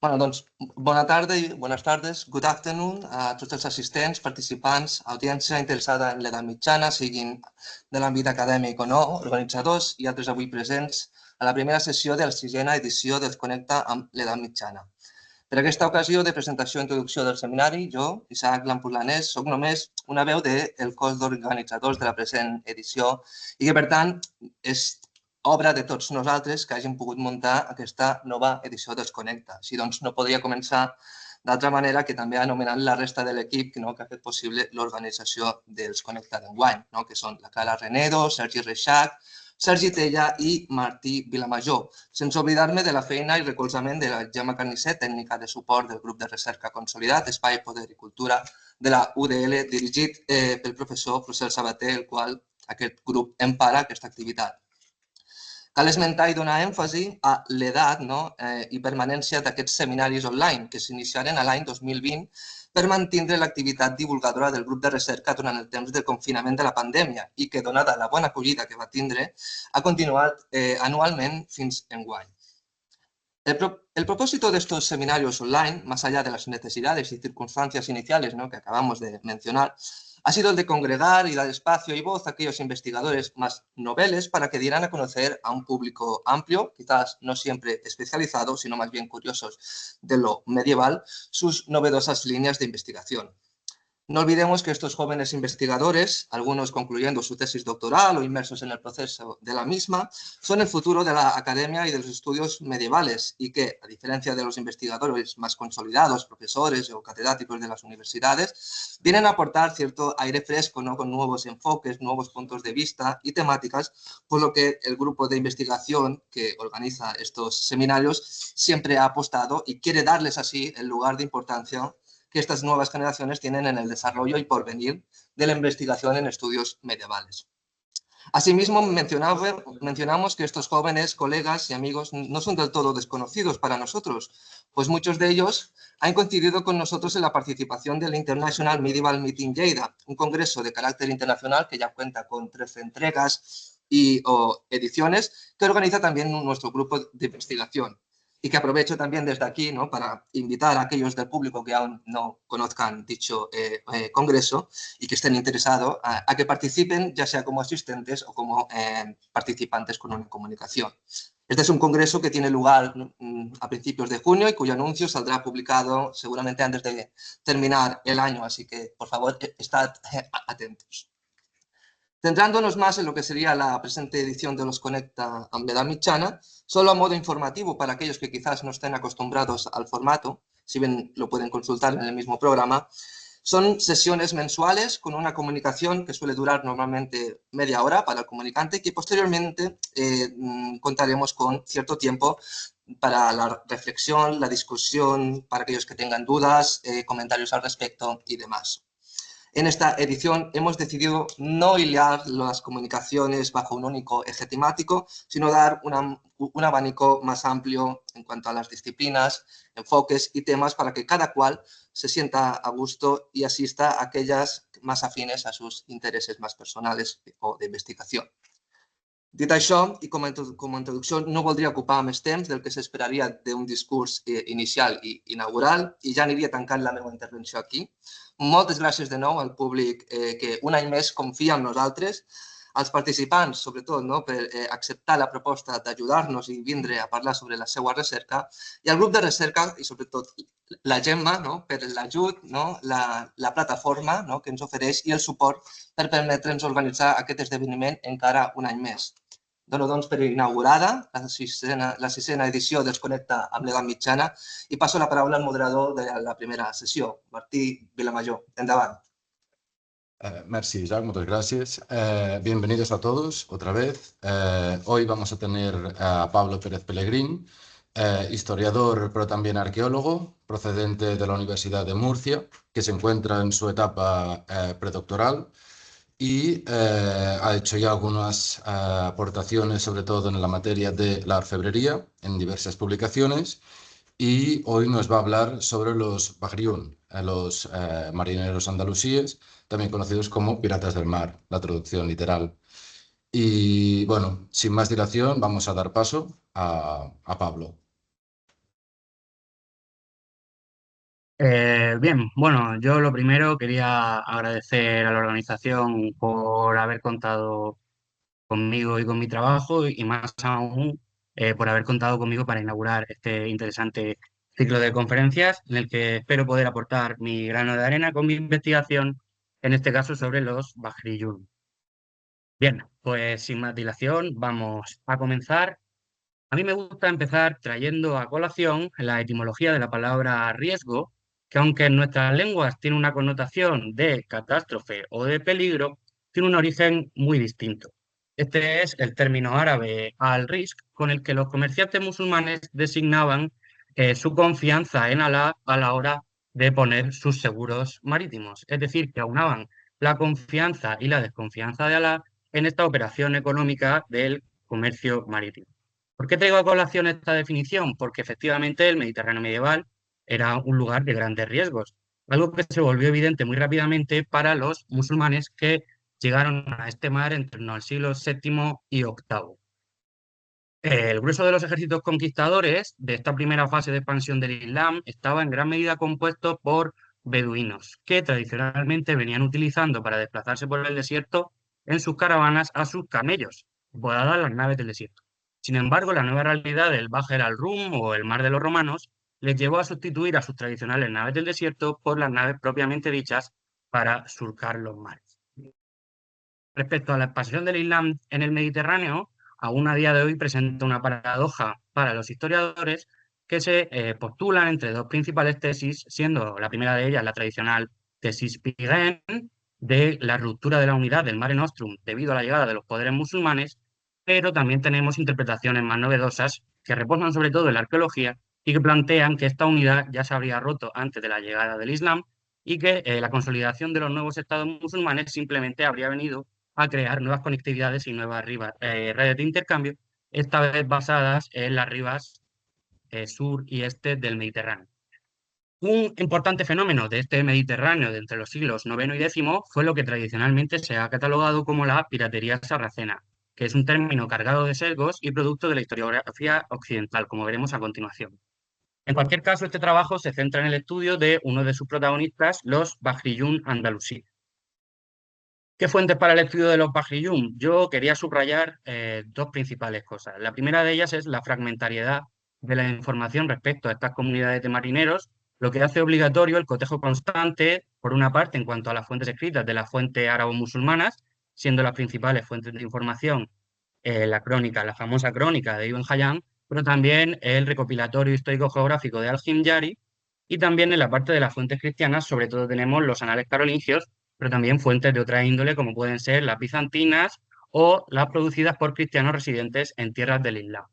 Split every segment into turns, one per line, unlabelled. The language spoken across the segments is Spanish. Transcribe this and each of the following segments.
Bueno, doncs, bona tarda i bones tardes, good afternoon a tots els assistents, participants, audiència interessada en l'edat mitjana, siguin de l'àmbit acadèmic o no, organitzadors i altres avui presents a la primera sessió de la 6a edició del Connecta amb l'edat mitjana. Per aquesta ocasió de presentació i introducció del seminari, jo, Isaac Lampurlanès, soc només una veu del cos d'organitzadors de la present edició i que, per tant, és obra de tots nosaltres que hàgim pogut muntar aquesta nova edició dels Connecta. Així doncs, no podria començar d'altra manera que també anomenant la resta de l'equip que ha fet possible l'organització dels Connecta d'enguany, que són la Clara Renedo, Sergi Reixac, Sergi Tella i Martí Vilamajor, sense oblidar-me de la feina i recolzament de la Gemma Carnisser, tècnica de suport del grup de recerca consolidat, Espai, Poder i Cultura de la UDL, dirigit pel professor Procel Sabater, el qual aquest grup empara aquesta activitat. Cal esmentar i donar èmfasi a l'edat i permanència d'aquests seminaris online que s'iniciaren l'any 2020 per mantenir l'activitat divulgadora del grup de recerca durant el temps de confinament de la pandèmia i que, donada la bona acollida que va tindre, ha continuat anualment fins enguany. El propósito de estos seminarios online, más allá de las necesidades y circunstancias iniciales que acabamos de mencionar, ha sido el de congregar y dar espacio y voz a aquellos investigadores más noveles para que dieran a conocer a un público amplio, quizás no siempre especializado, sino más bien curiosos de lo medieval, sus novedosas líneas de investigación. No olvidemos que estos jóvenes investigadores, algunos concluyendo su tesis doctoral o inmersos en el proceso de la misma, son el futuro de la academia y de los estudios medievales y que, a diferencia de los investigadores más consolidados, profesores o catedráticos de las universidades, vienen a aportar cierto aire fresco, con nuevos enfoques, nuevos puntos de vista y temáticas, por lo que el grupo de investigación que organiza estos seminarios siempre ha apostado y quiere darles así el lugar de importancia que estas nuevas generaciones tienen en el desarrollo y porvenir de la investigación en estudios medievales. Asimismo, mencionamos que estos jóvenes colegas y amigos no son del todo desconocidos para nosotros, pues muchos de ellos han coincidido con nosotros en la participación del International Medieval Meeting Lleida, un congreso de carácter internacional que ya cuenta con 13 entregas o ediciones que organiza también nuestro grupo de investigación. Y que aprovecho también desde aquí para invitar a aquellos del público que aún no conozcan dicho congreso y que estén interesados a que participen, ya sea como asistentes o como participantes con una comunicación. Este es un congreso que tiene lugar a principios de junio y cuyo anuncio saldrá publicado seguramente antes de terminar el año, así que, por favor, estad atentos. Centrándonos más en lo que sería la presente edición de los Connecta amb l'edat mitjana, solo a modo informativo para aquellos que quizás no estén acostumbrados al formato, si bien lo pueden consultar en el mismo programa, son sesiones mensuales con una comunicación que suele durar normalmente media hora para el comunicante y que posteriormente contaremos con cierto tiempo para la reflexión, la discusión, para aquellos que tengan dudas, comentarios al respecto y demás. En esta edición hemos decidido no hilar las comunicaciones bajo un único eje temático, sino dar un abanico más amplio en cuanto a las disciplinas, enfoques y temas para que cada cual se sienta a gusto y asista a aquellas más afines a sus intereses más personales o de investigación. Dit això, i com a introducció, no voldria ocupar més temps del que s'esperaria d'un discurs inicial i inaugural i ja aniria tancant la meva intervenció aquí. Moltes gràcies de nou al públic que un any més confia en nosaltres, als participants, sobretot, per acceptar la proposta d'ajudar-nos i vindre a parlar sobre la seva recerca, i al grup de recerca, i sobretot la Gemma, per l'ajut, la plataforma que ens ofereix i el suport per permetre'ns organitzar aquest esdeveniment encara un any més. Dono, doncs, per inaugurada la 6a edició dels Connecta amb l'edat mitjana i passo la paraula al moderador de la primera sessió, Martí Vilamajor. Endavant.
Merci, Isaac, muchas gracias. Bienvenidos a todos otra vez. Hoy vamos a tener a Pablo Pérez Pelegrín, historiador pero también arqueólogo, procedente de la Universidad de Murcia, que se encuentra en su etapa predoctoral y ha hecho ya algunas aportaciones, sobre todo en la materia de la orfebrería, en diversas publicaciones, y hoy nos va a hablar sobre los Bagriún, los marineros andalusíes, también conocidos como piratas del mar, la traducción literal. Y bueno, sin más dilación, vamos a dar paso a Pablo.
Bien, bueno, yo lo primero quería agradecer a la organización por haber contado conmigo y con mi trabajo y más aún por haber contado conmigo para inaugurar este interesante ciclo de conferencias en el que espero poder aportar mi grano de arena con mi investigación, en este caso sobre los Bajriyun. Bien, pues sin más dilación, vamos a comenzar. A mí me gusta empezar trayendo a colación la etimología de la palabra riesgo, que aunque en nuestras lenguas tiene una connotación de catástrofe o de peligro, tiene un origen muy distinto. Este es el término árabe al-risk, con el que los comerciantes musulmanes designaban su confianza en Alá a la hora de poner sus seguros marítimos. Es decir, que aunaban la confianza y la desconfianza de Alá en esta operación económica del comercio marítimo. ¿Por qué traigo a colación esta definición? Porque efectivamente el Mediterráneo medieval era un lugar de grandes riesgos, algo que se volvió evidente muy rápidamente para los musulmanes que llegaron a este mar en torno al siglo VII y VIII. El grueso de los ejércitos conquistadores de esta primera fase de expansión del Islam estaba en gran medida compuesto por beduinos, que tradicionalmente venían utilizando para desplazarse por el desierto en sus caravanas a sus camellos, apodadas las naves del desierto. Sin embargo, la nueva realidad del Bahr al-Rum o el Mar de los Romanos les llevó a sustituir a sus tradicionales naves del desierto por las naves propiamente dichas para surcar los mares. Respecto a la expansión del Islam en el Mediterráneo, aún a día de hoy presenta una paradoja para los historiadores que se postulan entre dos principales tesis, siendo la primera de ellas la tradicional tesis Piguen de la ruptura de la unidad del Mare Nostrum debido a la llegada de los poderes musulmanes, pero también tenemos interpretaciones más novedosas que reposan sobre todo en la arqueología y que plantean que esta unidad ya se habría roto antes de la llegada del Islam y que la consolidación de los nuevos estados musulmanes simplemente habría venido a crear nuevas conectividades y nuevas redes de intercambio, esta vez basadas en las ribas sur y este del Mediterráneo. Un importante fenómeno de este Mediterráneo de entre los siglos IX y X fue lo que tradicionalmente se ha catalogado como la piratería sarracena, que es un término cargado de sesgos y producto de la historiografía occidental, como veremos a continuación. En cualquier caso, este trabajo se centra en el estudio de uno de sus protagonistas, los Bahriyun andalusí. ¿Qué fuentes para el estudio de los Bajriyún? Yo quería subrayar dos principales cosas. La primera de ellas es la fragmentariedad de la información respecto a estas comunidades de marineros, lo que hace obligatorio el cotejo constante, por una parte, en cuanto a las fuentes escritas de las fuentes árabo-musulmanas, siendo las principales fuentes de información la crónica, la famosa crónica de Ibn Hayyan, pero también el recopilatorio histórico-geográfico de Al-Himyari, y también en la parte de las fuentes cristianas, sobre todo tenemos los anales carolingios, pero también fuentes de otra índole, como pueden ser las bizantinas o las producidas por cristianos residentes en tierras del Islam.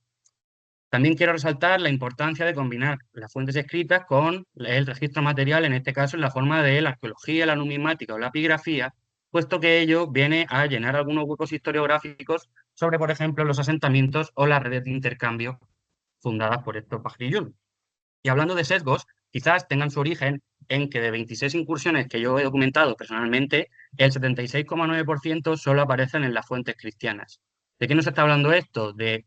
También quiero resaltar la importancia de combinar las fuentes escritas con el registro material, en este caso en la forma de la arqueología, la numismática o la epigrafía, puesto que ello viene a llenar algunos huecos historiográficos sobre, por ejemplo, los asentamientos o las redes de intercambio fundadas por estos pajarillón. Y hablando de sesgos, quizás tengan su origen en que de 26 incursiones que yo he documentado personalmente, el 76,9% solo aparecen en las fuentes cristianas. ¿De qué nos está hablando esto? De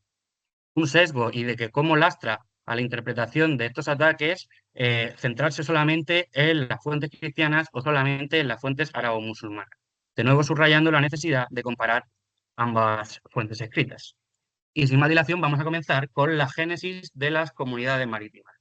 un sesgo y de que cómo lastra a la interpretación de estos ataques centrarse solamente en las fuentes cristianas o solamente en las fuentes árabo-musulmanas. De nuevo subrayando la necesidad de comparar ambas fuentes escritas. Y sin más dilación vamos a comenzar con la génesis de las comunidades marítimas.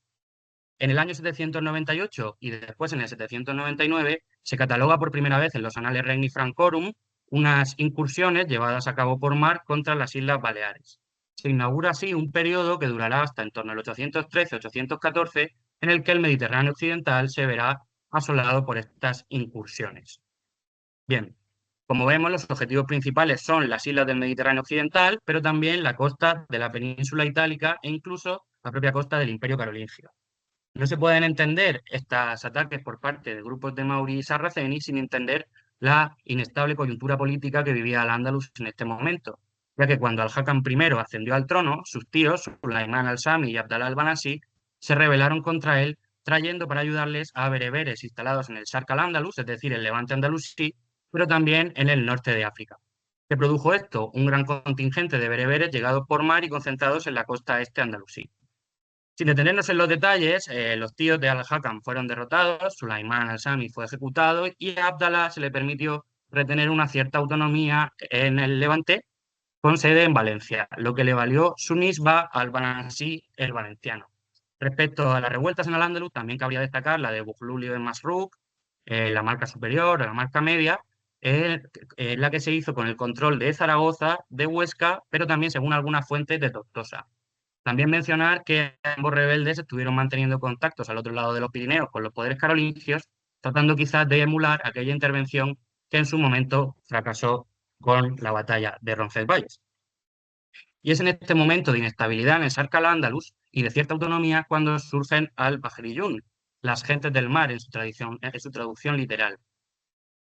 En el año 798 y después en el 799 se cataloga por primera vez en los Annales Regni Francorum unas incursiones llevadas a cabo por mar contra las Islas Baleares. Se inaugura así un periodo que durará hasta en torno al 813-814, en el que el Mediterráneo occidental se verá asolado por estas incursiones. Bien, como vemos, los objetivos principales son las islas del Mediterráneo occidental, pero también la costa de la península itálica e incluso la propia costa del Imperio Carolingio. No se pueden entender estos ataques por parte de grupos de Mauri y Sarraceni sin entender la inestable coyuntura política que vivía al-Ándalus en este momento, ya que cuando Al-Hakam I ascendió al trono, sus tíos, Sulaiman al-Sami y Abdalá al-Banasi, se rebelaron contra él, trayendo para ayudarles a bereberes instalados en el Sharq al-Ándalus, es decir, el levante andalusí, pero también en el norte de África. ¿Qué produjo esto? Un gran contingente de bereberes llegados por mar y concentrados en la costa este andalusí. Sin detenernos en los detalles, los tíos de Al-Hakam fueron derrotados, Sulaimán al-Shami fue ejecutado y a Abdalá se le permitió retener una cierta autonomía en el Levante con sede en Valencia, lo que le valió su nisba al-Banasí el valenciano. Respecto a las revueltas en Al-Ándalus, también cabría destacar la de Buglul ibn Masrúq, la marca superior, la marca media, la que se hizo con el control de Zaragoza, de Huesca, pero también, según algunas fuentes, de Tortosa. También mencionar que ambos rebeldes estuvieron manteniendo contactos al otro lado de los Pirineos con los poderes carolingios, tratando quizás de emular aquella intervención que en su momento fracasó con la batalla de Roncesvalles. Y es en este momento de inestabilidad en el Sark al-Ándalus y de cierta autonomía cuando surgen al-Bahriyún, las gentes del mar en su traducción literal.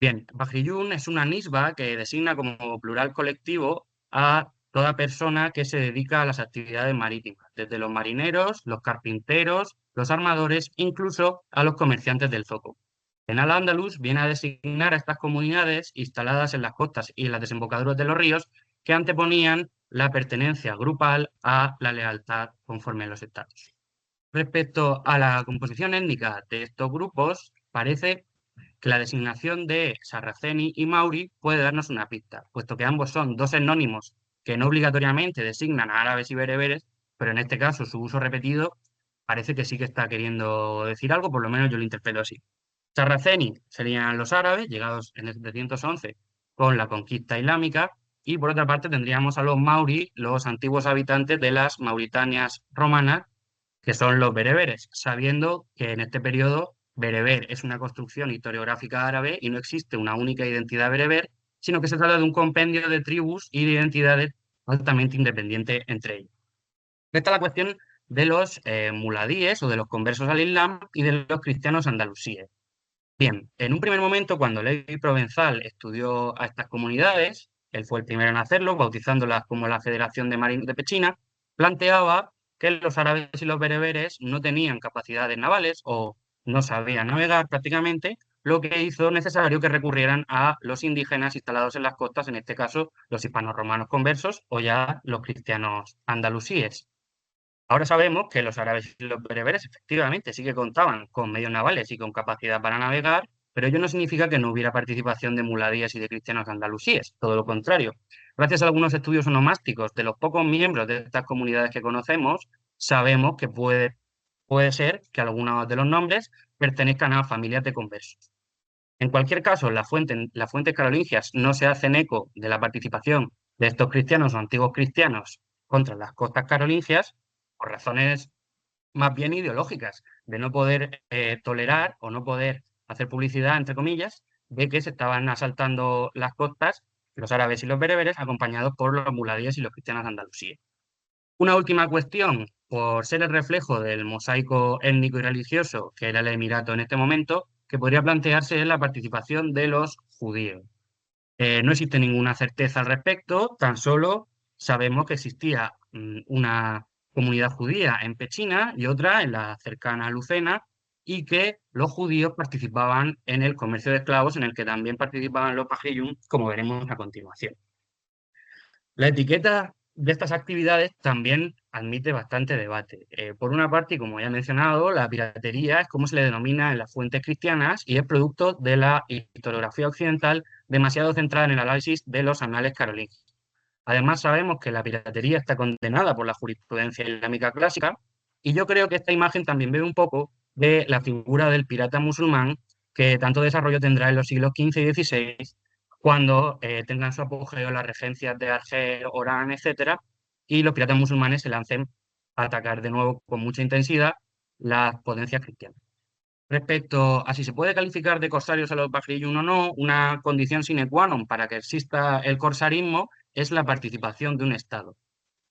Bien, Bahriyún es una nisba que designa como plural colectivo a toda persona que se dedica a las actividades marítimas, desde los marineros, los carpinteros, los armadores, incluso a los comerciantes del zoco. En Al-Ándalus viene a designar a estas comunidades instaladas en las costas y en las desembocaduras de los ríos que anteponían la pertenencia grupal a la lealtad conforme a los estados. Respecto a la composición étnica de estos grupos, parece que la designación de Sarraceni y Mauri puede darnos una pista, puesto que ambos son dos etnónimos que no obligatoriamente designan a árabes y bereberes, pero en este caso su uso repetido parece que sí que está queriendo decir algo, por lo menos yo lo interpreto así. Sarraceni serían los árabes, llegados en el 711 con la conquista islámica, y por otra parte tendríamos a los Mauri, los antiguos habitantes de las Mauritanias romanas, que son los bereberes, sabiendo que en este periodo bereber es una construcción historiográfica árabe y no existe una única identidad bereber, sino que se trata de un compendio de tribus y de identidades altamente independientes entre ellos. Está la cuestión de los muladíes o de los conversos al Islam y de los cristianos andalusíes. Bien, en un primer momento, cuando Levi Provenzal estudió a estas comunidades, él fue el primero en hacerlo, bautizándolas como la Federación de Marinos de Pechina, planteaba que los árabes y los bereberes no tenían capacidades navales o no sabían navegar prácticamente, lo que hizo necesario que recurrieran a los indígenas instalados en las costas, en este caso los hispanos romanos conversos o ya los cristianos andalusíes. Ahora sabemos que los árabes y los bereberes efectivamente sí que contaban con medios navales y con capacidad para navegar, pero ello no significa que no hubiera participación de muladíes y de cristianos andalusíes, todo lo contrario. Gracias a algunos estudios onomásticos de los pocos miembros de estas comunidades que conocemos, sabemos que puede ser que algunos de los nombres pertenezcan a familias de conversos. En cualquier caso, las fuentes carolingias no se hacen eco de la participación de estos cristianos o antiguos cristianos contra las costas carolingias por razones más bien ideológicas, de no poder tolerar o no poder hacer publicidad, entre comillas, de que se estaban asaltando las costas los árabes y los bereberes acompañados por los muladíes y los cristianos de Andalucía. Una última cuestión, por ser el reflejo del mosaico étnico y religioso que era el Emirato en este momento, que podría plantearse es la participación de los judíos. No existe ninguna certeza al respecto, tan solo sabemos que existía una comunidad judía en Pechina y otra en la cercana Lucena, y que los judíos participaban en el comercio de esclavos, en el que también participaban los Pajillún, como veremos a continuación. La etiqueta de estas actividades también admite bastante debate. Por una parte, y como ya he mencionado, la piratería es como se le denomina en las fuentes cristianas y es producto de la historiografía occidental demasiado centrada en el análisis de los anales carolingios. Además, sabemos que la piratería está condenada por la jurisprudencia islámica clásica y yo creo que esta imagen también bebe un poco de la figura del pirata musulmán que tanto desarrollo tendrá en los siglos XV y XVI cuando tengan su apogeo las regencias de Argel, Orán, etcétera, y los piratas musulmanes se lancen a atacar de nuevo con mucha intensidad las potencias cristianas. Respecto a si se puede calificar de corsarios a los Bahriyún o no, una condición sine qua non para que exista el corsarismo es la participación de un Estado.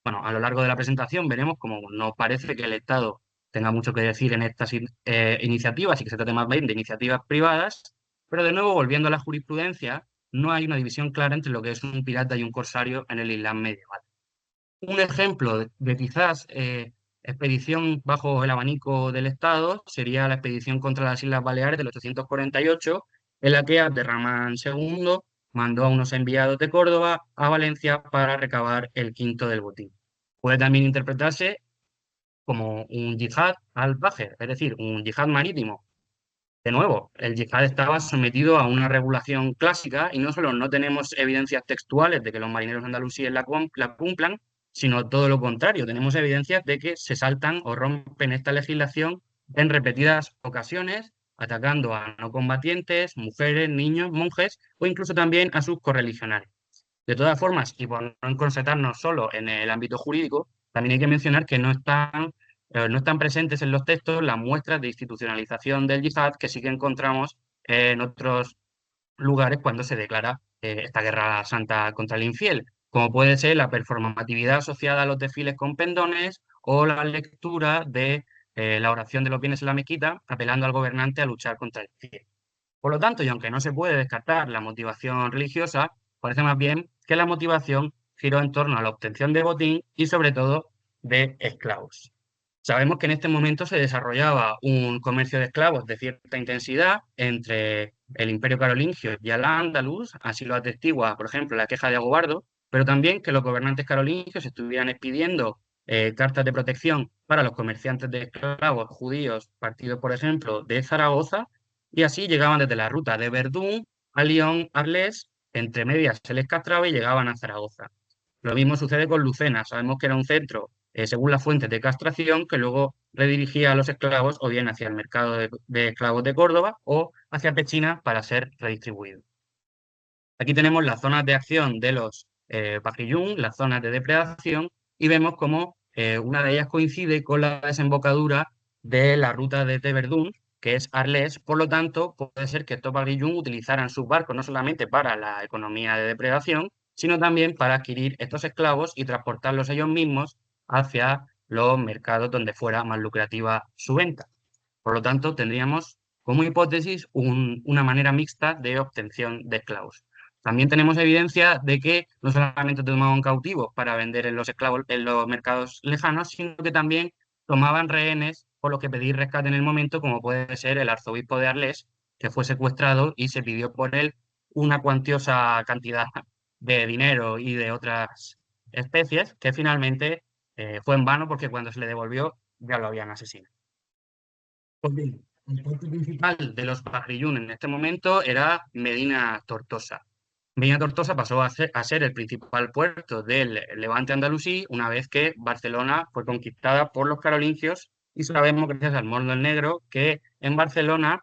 Bueno, a lo largo de la presentación veremos cómo nos parece que el Estado tenga mucho que decir en estas iniciativas y que se trate más bien de iniciativas privadas, pero de nuevo, volviendo a la jurisprudencia, no hay una división clara entre lo que es un pirata y un corsario en el Islam medieval. Un ejemplo de quizás expedición bajo el abanico del Estado sería la expedición contra las Islas Baleares del 848, en la que Abderramán II mandó a unos enviados de Córdoba a Valencia para recabar el quinto del botín. Puede también interpretarse como un yihad al-Bahr, es decir, un yihad marítimo. De nuevo, el yihad estaba sometido a una regulación clásica y no solo no tenemos evidencias textuales de que los marineros andalusíes la cumplan, sino todo lo contrario, tenemos evidencias de que se saltan o rompen esta legislación en repetidas ocasiones, atacando a no combatientes, mujeres, niños, monjes o incluso también a sus correligionarios. De todas formas, y por no concentrarnos solo en el ámbito jurídico, también hay que mencionar que no están presentes en los textos las muestras de institucionalización del yihad que sí que encontramos en otros lugares cuando se declara esta guerra santa contra el infiel, como puede ser la performatividad asociada a los desfiles con pendones o la lectura de la oración de los bienes en la mezquita, apelando al gobernante a luchar contra el infiel. Por lo tanto, y aunque no se puede descartar la motivación religiosa, parece más bien que la motivación giró en torno a la obtención de botín y sobre todo de esclavos. Sabemos que en este momento se desarrollaba un comercio de esclavos de cierta intensidad entre el Imperio Carolingio y Al-Ándalus, así lo atestigua, por ejemplo, la queja de Agobardo, pero también que los gobernantes carolingios estuvieran expidiendo cartas de protección para los comerciantes de esclavos judíos partidos, por ejemplo, de Zaragoza, y así llegaban desde la ruta de Verdún a Lyon, Arles, entre medias se les castraba y llegaban a Zaragoza. Lo mismo sucede con Lucena, sabemos que era un centro según las fuentes de castración, que luego redirigía a los esclavos o bien hacia el mercado de esclavos de Córdoba o hacia Pechina para ser redistribuidos. Aquí tenemos las zonas de acción de los pajillún, las zonas de depredación, y vemos cómo una de ellas coincide con la desembocadura de la ruta de Verdún, que es Arles. Por lo tanto, puede ser que estos pajillún utilizaran sus barcos no solamente para la economía de depredación, sino también para adquirir estos esclavos y transportarlos ellos mismos hacia los mercados donde fuera más lucrativa su venta. Por lo tanto, tendríamos como hipótesis una manera mixta de obtención de esclavos. También tenemos evidencia de que no solamente tomaban cautivos para vender en los esclavos en los mercados lejanos, sino que también tomaban rehenes por los que pedir rescate en el momento, como puede ser el arzobispo de Arles, que fue secuestrado y se pidió por él una cuantiosa cantidad de dinero y de otras especies, que finalmente fue en vano porque cuando se le devolvió ya lo habían asesinado. Pues bien, el puerto principal de los Pagrillún en este momento era Medina Tortosa. Medina Tortosa pasó a ser el principal puerto del levante andalusí una vez que Barcelona fue conquistada por los carolingios y sabemos, gracias al Morlo el Negro, que en Barcelona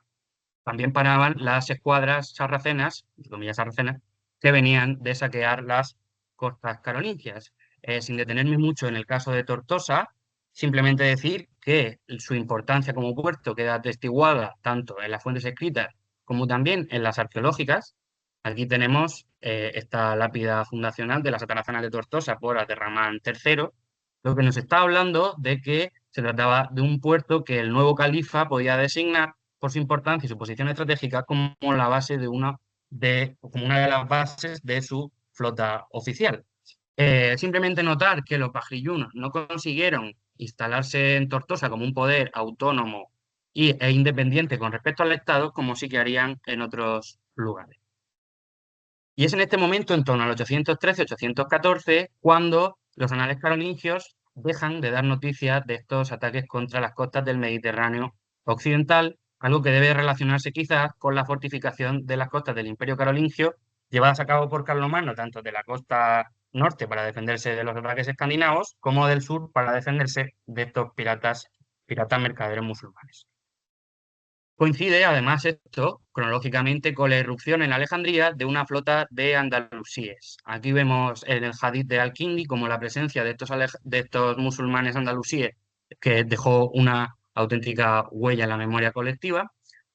también paraban las escuadras sarracenas, entre comillas sarracenas, que venían de saquear las costas carolingias. Sin detenerme mucho en el caso de Tortosa, simplemente decir que su importancia como puerto queda atestiguada tanto en las fuentes escritas como también en las arqueológicas. Aquí tenemos esta lápida fundacional de las atarazanas de Tortosa por Abderramán III, lo que nos está hablando de que se trataba de un puerto que el nuevo califa podía designar por su importancia y su posición estratégica como la base como una de las bases de su flota oficial. Simplemente notar que los Pagrillún no consiguieron instalarse en Tortosa como un poder autónomo e independiente con respecto al Estado, como sí que harían en otros lugares. Y es en este momento, en torno al 813-814, cuando los anales carolingios dejan de dar noticias de estos ataques contra las costas del Mediterráneo occidental, algo que debe relacionarse quizás con la fortificación de las costas del Imperio Carolingio, llevadas a cabo por Carlomagno, tanto de la costa norte para defenderse de los ataques escandinavos, como del sur para defenderse de estos piratas mercaderes musulmanes. Coincide además esto cronológicamente con la irrupción en Alejandría de una flota de andalusíes. Aquí vemos en el hadith de Al-Kindi como la presencia de estos musulmanes andalusíes que dejó una auténtica huella en la memoria colectiva.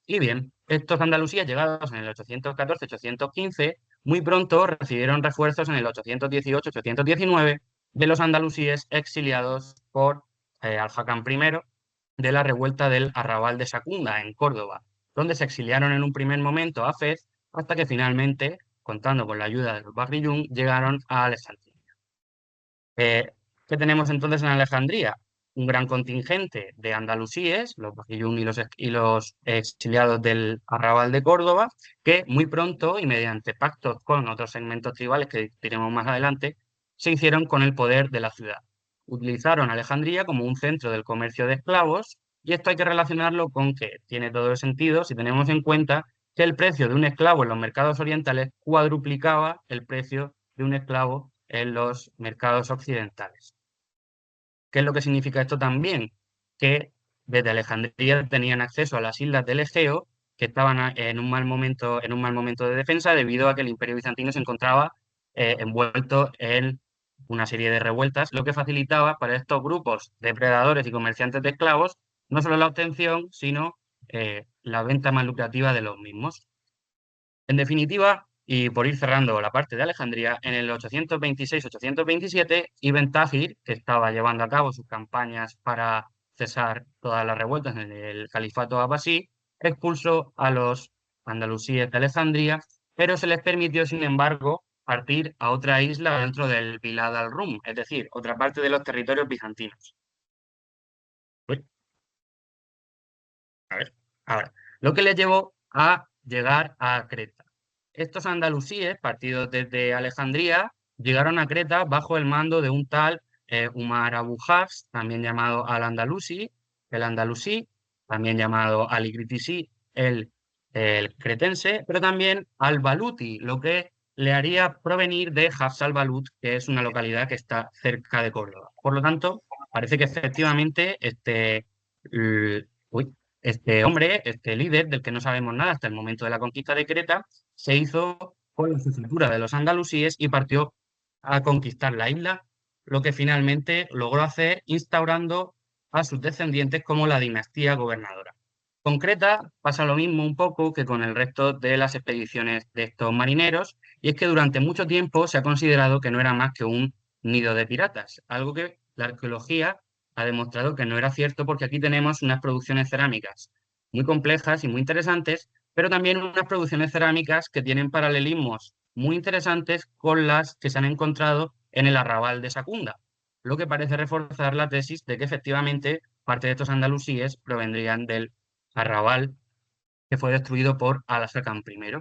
Y bien, estos andalusíes llegados en el 814-815 muy pronto recibieron refuerzos en el 818-819 de los andalusíes exiliados por Al-Hakam I de la revuelta del Arrabal de Secunda en Córdoba, donde se exiliaron en un primer momento a Fez hasta que finalmente, contando con la ayuda de los Bagrillún, llegaron a Alejandría. ¿Qué tenemos entonces en Alejandría? Un gran contingente de andalusíes, los Bagrillún y los exiliados del Arrabal de Córdoba, que muy pronto y mediante pactos con otros segmentos tribales que diremos más adelante, se hicieron con el poder de la ciudad. utilizaron Alejandría como un centro del comercio de esclavos, y esto hay que relacionarlo con que tiene todo el sentido si tenemos en cuenta que el precio de un esclavo en los mercados orientales cuadruplicaba el precio de un esclavo en los mercados occidentales. ¿Qué es lo que significa esto también? Que desde Alejandría tenían acceso a las islas del Egeo, que estaban en un mal momento de defensa debido a que el Imperio bizantino se encontraba envuelto en una serie de revueltas, lo que facilitaba para estos grupos depredadores y comerciantes de esclavos no solo la obtención, sino la venta más lucrativa de los mismos. En definitiva, y por ir cerrando la parte de Alejandría, en el 826-827, Ibn Tahir, que estaba llevando a cabo sus campañas para cesar todas las revueltas en el califato abasí, expulsó a los andalusíes de Alejandría, pero se les permitió, sin embargo, partir a otra isla dentro del Bilad al-Rum, es decir, otra parte de los territorios bizantinos. Uy, a ver, ahora, lo que les llevó a llegar a Creta. Estos andalusíes, partidos desde Alejandría, llegaron a Creta bajo el mando de un tal Umar Abu Hafs, también llamado Al-Andalusi, el andalusí, también llamado Al-Iqritisí, el cretense, pero también Al-Baluti, lo que le haría provenir de Hafs al-Balut, que es una localidad que está cerca de Córdoba. Por lo tanto, parece que efectivamente este hombre, este líder del que no sabemos nada hasta el momento de la conquista de Creta, se hizo con la sucesura de los andalusíes y partió a conquistar la isla, lo que finalmente logró hacer instaurando a sus descendientes como la dinastía gobernadora. Con Creta pasa lo mismo un poco que con el resto de las expediciones de estos marineros, y es que durante mucho tiempo se ha considerado que no era más que un nido de piratas, algo que la arqueología ha demostrado que no era cierto, porque aquí tenemos unas producciones cerámicas muy complejas y muy interesantes, pero también unas producciones cerámicas que tienen paralelismos muy interesantes con las que se han encontrado en el arrabal de Secunda, lo que parece reforzar la tesis de que efectivamente parte de estos andalusíes provendrían del arrabal que fue destruido por Al-Hakam I.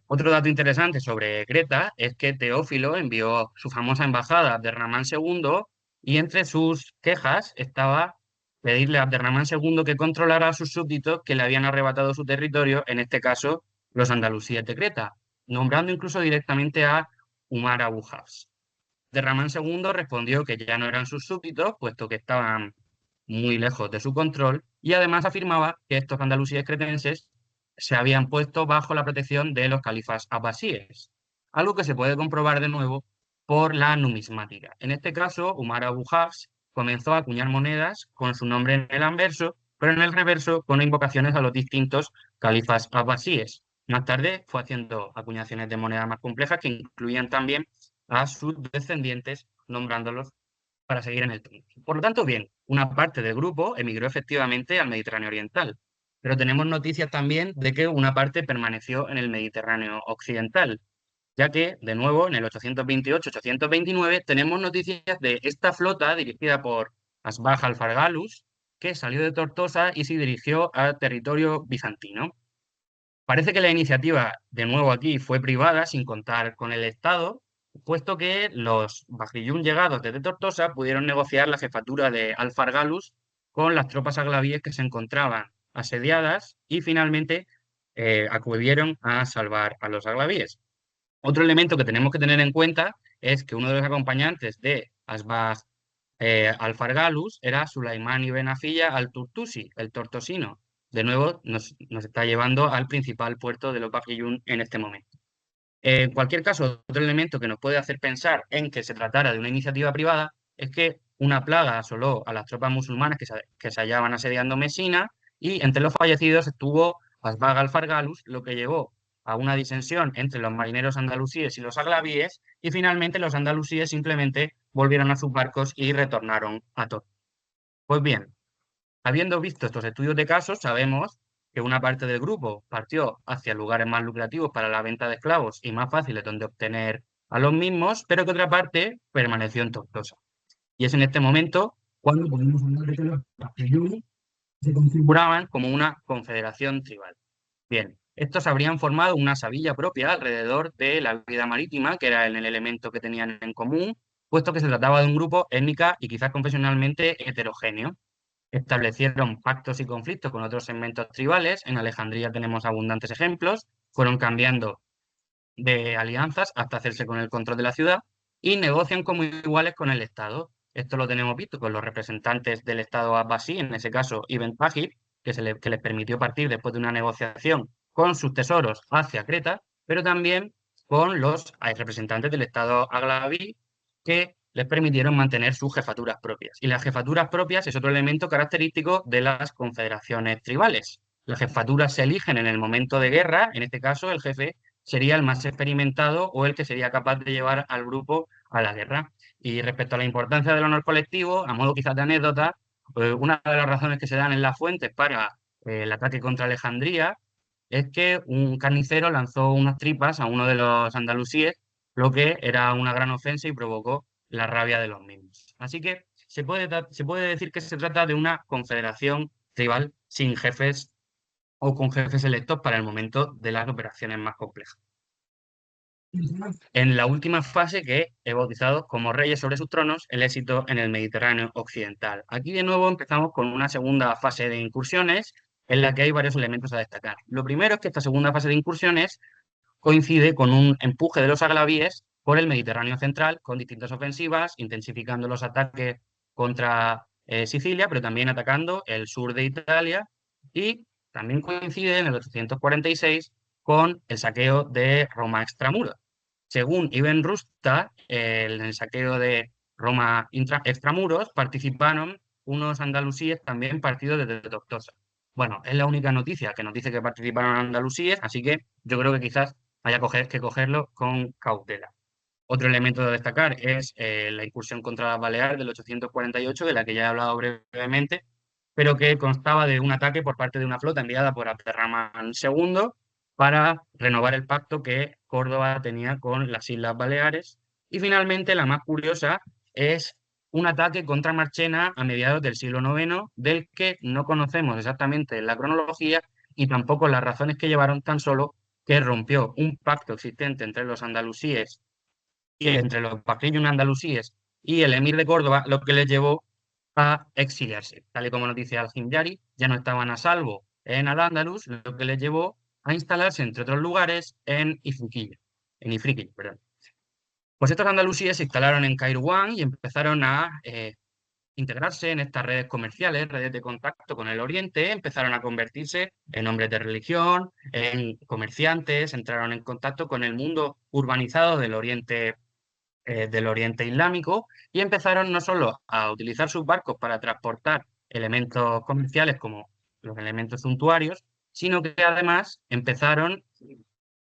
Otro dato interesante sobre Creta es que Teófilo envió su famosa embajada a Abderramán II, y entre sus quejas estaba pedirle a Abderramán II que controlara a sus súbditos que le habían arrebatado su territorio, en este caso los andalusíes de Creta, nombrando incluso directamente a Umar Abu Hafs. Abderramán II respondió que ya no eran sus súbditos, puesto que estaban muy lejos de su control, y además afirmaba que estos andalusíes cretenses se habían puesto bajo la protección de los califas abbasíes, algo que se puede comprobar de nuevo por la numismática. En este caso, Umar Abu Hafs comenzó a acuñar monedas con su nombre en el anverso, pero en el reverso con invocaciones a los distintos califas abbasíes. Más tarde fue haciendo acuñaciones de monedas más complejas que incluían también a sus descendientes, nombrándolos para seguir en el trono. Por lo tanto, bien, una parte del grupo emigró efectivamente al Mediterráneo oriental, pero tenemos noticias también de que una parte permaneció en el Mediterráneo occidental, ya que, de nuevo, en el 828-829 tenemos noticias de esta flota dirigida por Asbaj al-Fargalus, que salió de Tortosa y se dirigió al territorio bizantino. Parece que la iniciativa, de nuevo aquí, fue privada sin contar con el Estado, puesto que los Bajriyún llegados desde Tortosa pudieron negociar la jefatura de Alfargalus con las tropas aglavíes que se encontraban asediadas, y finalmente acudieron a salvar a los aglavíes. Otro elemento que tenemos que tener en cuenta es que uno de los acompañantes de Asbaj Alfargalus era Sulaimán ibn Afilla al-Turtusi, el tortosino. De nuevo, nos está llevando al principal puerto de los Bajriyún en este momento. En cualquier caso, otro elemento que nos puede hacer pensar en que se tratara de una iniciativa privada es que una plaga asoló a las tropas musulmanas que se hallaban asediando Mesina, y entre los fallecidos estuvo Asbag al-Fargalus, lo que llevó a una disensión entre los marineros andalusíes y los aglavíes, y finalmente los andalusíes simplemente volvieron a sus barcos y retornaron a Tor. Pues bien, habiendo visto estos estudios de casos, sabemos que una parte del grupo partió hacia lugares más lucrativos para la venta de esclavos y más fáciles donde obtener a los mismos, pero que otra parte permaneció en Tortosa. Y es en este momento cuando podemos hablar de que los Bajriyún se configuraban como una confederación tribal. Bien, estos habrían formado una sabilla propia alrededor de la vida marítima, que era el elemento que tenían en común, puesto que se trataba de un grupo étnica y quizás confesionalmente heterogéneo. Establecieron pactos y conflictos con otros segmentos tribales. En Alejandría tenemos abundantes ejemplos. Fueron cambiando de alianzas hasta hacerse con el control de la ciudad y negocian como iguales con el Estado. Esto lo tenemos visto con los representantes del Estado abbasí, en ese caso Ibn Tahir, que les permitió partir después de una negociación con sus tesoros hacia Creta, pero también con los representantes del Estado aglaví, que les permitieron mantener sus jefaturas propias. Y las jefaturas propias es otro elemento característico de las confederaciones tribales. Las jefaturas se eligen en el momento de guerra, en este caso el jefe sería el más experimentado o el que sería capaz de llevar al grupo a la guerra. Y respecto a la importancia del honor colectivo, a modo quizás de anécdota, una de las razones que se dan en las fuentes para el ataque contra Alejandría es que un carnicero lanzó unas tripas a uno de los andalusíes, lo que era una gran ofensa y provocó la rabia de los mismos. Así que se puede decir que se trata de una confederación tribal sin jefes o con jefes electos para el momento de las operaciones más complejas. En la última fase que he bautizado como reyes sobre sus tronos, el éxito en el Mediterráneo occidental. Aquí de nuevo empezamos con una segunda fase de incursiones en la que hay varios elementos a destacar. Lo primero es que esta segunda fase de incursiones coincide con un empuje de los aglavíes por el Mediterráneo central con distintas ofensivas, intensificando los ataques contra Sicilia, pero también atacando el sur de Italia, y también coincide en el 846 con el saqueo de Roma extramuros. Según Ibn Rushd, en el saqueo de Roma extramuros participaron unos andalusíes también partidos desde Tortosa. Bueno, es la única noticia que nos dice que participaron andalusíes, así que yo creo que quizás haya que cogerlo con cautela. Otro elemento a destacar es la incursión contra las Baleares del 848, de la que ya he hablado brevemente, pero que constaba de un ataque por parte de una flota enviada por Abderramán II para renovar el pacto que Córdoba tenía con las Islas Baleares. Y finalmente, la más curiosa es un ataque contra Marchena a mediados del siglo IX, del que no conocemos exactamente la cronología y tampoco las razones que llevaron, tan solo que rompió un pacto existente entre los andalusíes y entre los patricios andalusíes y el emir de Córdoba, lo que les llevó a exiliarse. Tal y como nos dice Al-Himyari, ya no estaban a salvo en Al-Ándalus, lo que les llevó a instalarse, entre otros lugares, en Ifriqiya, perdón. Pues estos andalusíes se instalaron en Kairouan y empezaron a integrarse en estas redes comerciales, redes de contacto con el Oriente, empezaron a convertirse en hombres de religión, en comerciantes, entraron en contacto con el mundo urbanizado del Oriente Islámico, y empezaron no solo a utilizar sus barcos para transportar elementos comerciales como los elementos suntuarios, sino que además empezaron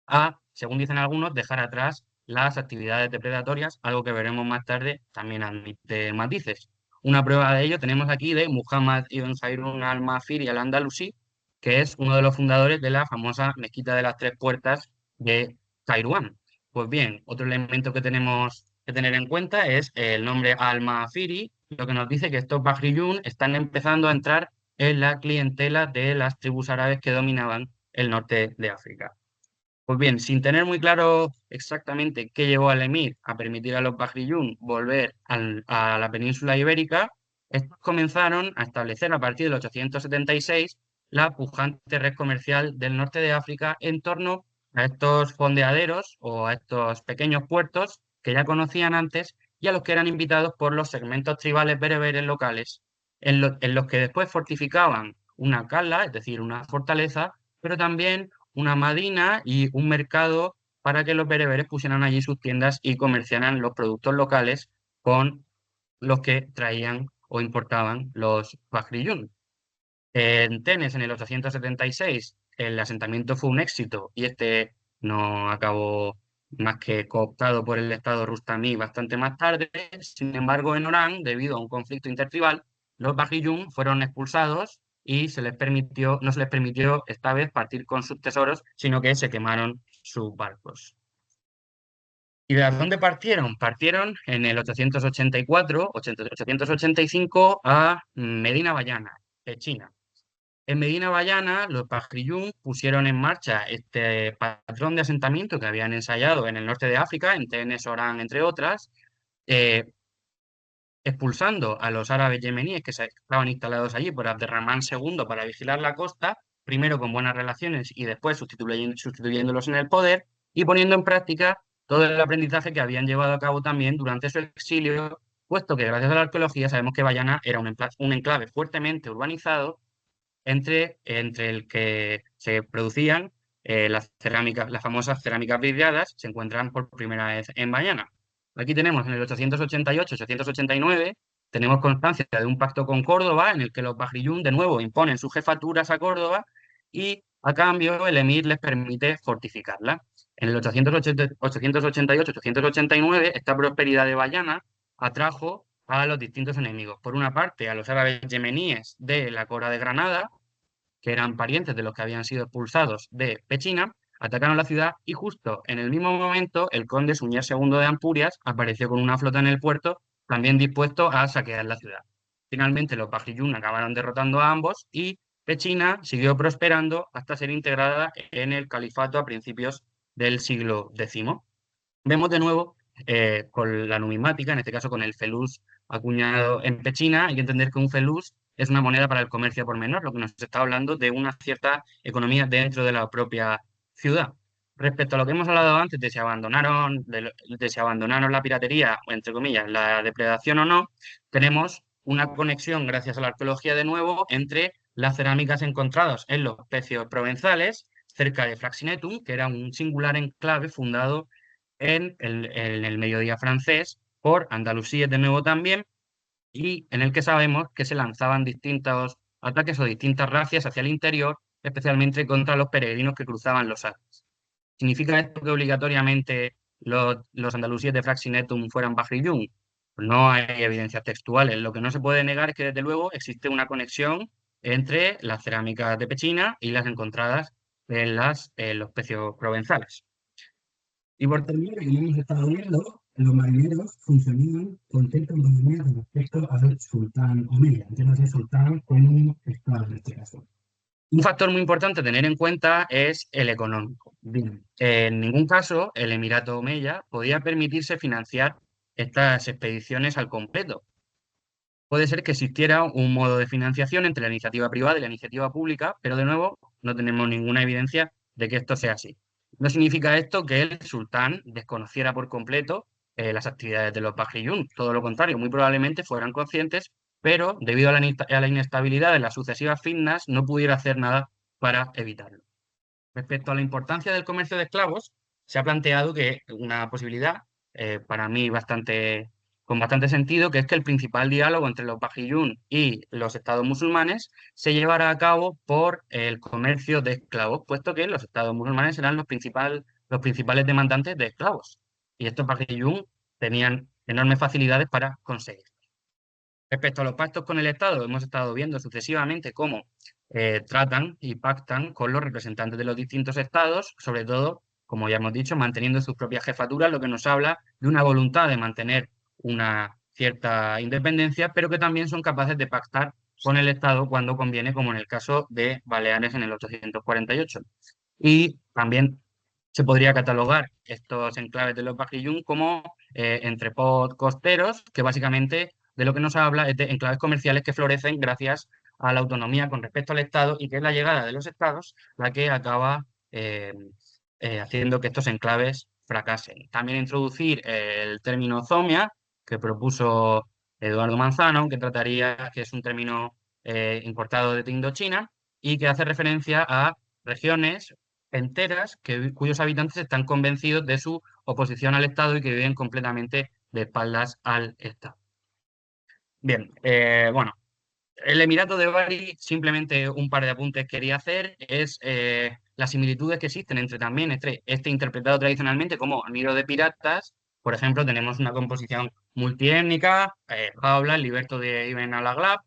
a, según dicen algunos, dejar atrás las actividades depredatorias, algo que veremos más tarde también admite matices. Una prueba de ello tenemos aquí de Muhammad ibn Zayrun al-Mafiri al-Andalusí, que es uno de los fundadores de la famosa Mezquita de las Tres Puertas de Kairouan. Pues bien, otro elemento que tenemos que tener en cuenta es el nombre al-Mafiri, lo que nos dice que estos Bahriyun están empezando a entrar en la clientela de las tribus árabes que dominaban el norte de África. Pues bien, sin tener muy claro exactamente qué llevó al emir a permitir a los Bahriyún volver a la península ibérica, estos comenzaron a establecer a partir del 876 la pujante red comercial del norte de África en torno a estos fondeaderos o a estos pequeños puertos que ya conocían antes y a los que eran invitados por los segmentos tribales bereberes locales, en los que después fortificaban una cala, es decir, una fortaleza, pero también una madina y un mercado para que los bereberes pusieran allí sus tiendas y comerciaran los productos locales con los que traían o importaban los Bahriyún. En Tenes, en el 876, el asentamiento fue un éxito y este no acabó más que cooptado por el Estado rustamí bastante más tarde. Sin embargo, en Orán, debido a un conflicto intertribal, los Bahriyún fueron expulsados y no se les permitió esta vez partir con sus tesoros, sino que se quemaron sus barcos. ¿Y de dónde partieron? Partieron en el 885 a Medina Bayana, de China. En Medina Bayana, los Bahriyún pusieron en marcha este patrón de asentamiento que habían ensayado en el norte de África, en Tenes, Orán, entre otras, eh, expulsando a los árabes yemeníes que se estaban instalados allí por Abderramán II para vigilar la costa, primero con buenas relaciones y después sustituyéndolos en el poder y poniendo en práctica todo el aprendizaje que habían llevado a cabo también durante su exilio, puesto que gracias a la arqueología sabemos que Bayana era un enclave fuertemente urbanizado entre el que se producían las cerámicas, las famosas cerámicas vidriadas, se encuentran por primera vez en Bayana. Aquí tenemos en el 888-889, tenemos constancia de un pacto con Córdoba en el que los Bahriyún de nuevo imponen sus jefaturas a Córdoba y a cambio el emir les permite fortificarla. En el 888-889, esta prosperidad de Bayana atrajo a los distintos enemigos. Por una parte, a los árabes yemeníes de la Cora de Granada, que eran parientes de los que habían sido expulsados de Pechina, atacaron la ciudad y justo en el mismo momento el conde Suñer II de Ampurias apareció con una flota en el puerto, también dispuesto a saquear la ciudad. Finalmente los Bajiyún acabaron derrotando a ambos y Pechina siguió prosperando hasta ser integrada en el califato a principios del siglo X. Vemos de nuevo con la numismática, en este caso con el feluz acuñado en Pechina, hay que entender que un feluz es una moneda para el comercio por menor, lo que nos está hablando de una cierta economía dentro de la propia ciudad. Respecto a lo que hemos hablado antes de si abandonaron la piratería, o entre comillas, la depredación o no, tenemos una conexión, gracias a la arqueología de nuevo, entre las cerámicas encontradas en los pecios provenzales, cerca de Fraxinetum, que era un singular enclave fundado en el mediodía francés por Andalusíes de nuevo también, y en el que sabemos que se lanzaban distintos ataques o distintas racias hacia el interior, especialmente contra los peregrinos que cruzaban los Alpes. ¿Significa esto que obligatoriamente los andalusíes de Fraxinetum fueran Bahriyún? No hay evidencias textuales. Lo que no se puede negar es que desde luego existe una conexión entre las cerámicas de Pechina y las encontradas en los pecios provenzales. Y por terminar, como hemos estado viendo, los marineros funcionaban con cierta autonomía con respecto al sultán omeya, entiéndase sultán como estado en este caso. Un factor muy importante a tener en cuenta es el económico. Bien, en ningún caso el Emirato Omeya podía permitirse financiar estas expediciones al completo. Puede ser que existiera un modo de financiación entre la iniciativa privada y la iniciativa pública, pero de nuevo no tenemos ninguna evidencia de que esto sea así. No significa esto que el sultán desconociera por completo las actividades de los Bahriyún, todo lo contrario, muy probablemente fueran conscientes, pero debido a la inestabilidad de las sucesivas fitnas no pudiera hacer nada para evitarlo. Respecto a la importancia del comercio de esclavos, se ha planteado que una posibilidad, para mí con bastante sentido, que es que el principal diálogo entre los Bajiyún y los estados musulmanes se llevara a cabo por el comercio de esclavos, puesto que los estados musulmanes eran los principales demandantes de esclavos. Y estos Bajiyún tenían enormes facilidades para conseguir. Respecto a los pactos con el Estado, hemos estado viendo sucesivamente cómo tratan y pactan con los representantes de los distintos estados, sobre todo, como ya hemos dicho, manteniendo sus propias jefaturas, lo que nos habla de una voluntad de mantener una cierta independencia, pero que también son capaces de pactar con el Estado cuando conviene, como en el caso de Baleares en el 848. Y también se podría catalogar estos enclaves de los Bajiyún como entrepot costeros, que básicamente de lo que nos habla es de enclaves comerciales que florecen gracias a la autonomía con respecto al Estado y que es la llegada de los Estados la que acaba haciendo que estos enclaves fracasen. También introducir el término zomia, que propuso Eduardo Manzano, que es un término importado de Indochina y que hace referencia a regiones enteras cuyos habitantes están convencidos de su oposición al Estado y que viven completamente de espaldas al Estado. Bien, bueno, el Emirato de Bari, simplemente un par de apuntes quería hacer, es las similitudes que existen entre este interpretado tradicionalmente como Emiro de Piratas. Por ejemplo, tenemos una composición multiétnica, Jaula, el liberto de Ibn al-Aghlab,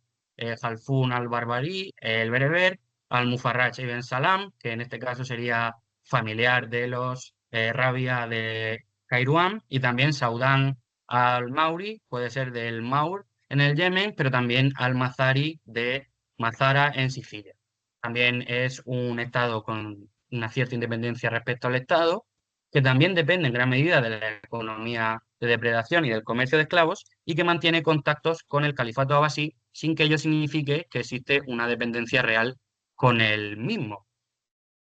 Halfun al-Barbari, el bereber, al-Mufarrach ibn Salam, que en este caso sería familiar de los Rabia de Kairouan, y también Saudán al-Mauri, puede ser del Maur, en el Yemen, pero también al-Mazari de Mazara en Sicilia. También es un estado con una cierta independencia respecto al Estado, que también depende en gran medida de la economía de depredación y del comercio de esclavos y que mantiene contactos con el califato abasí sin que ello signifique que existe una dependencia real con el mismo.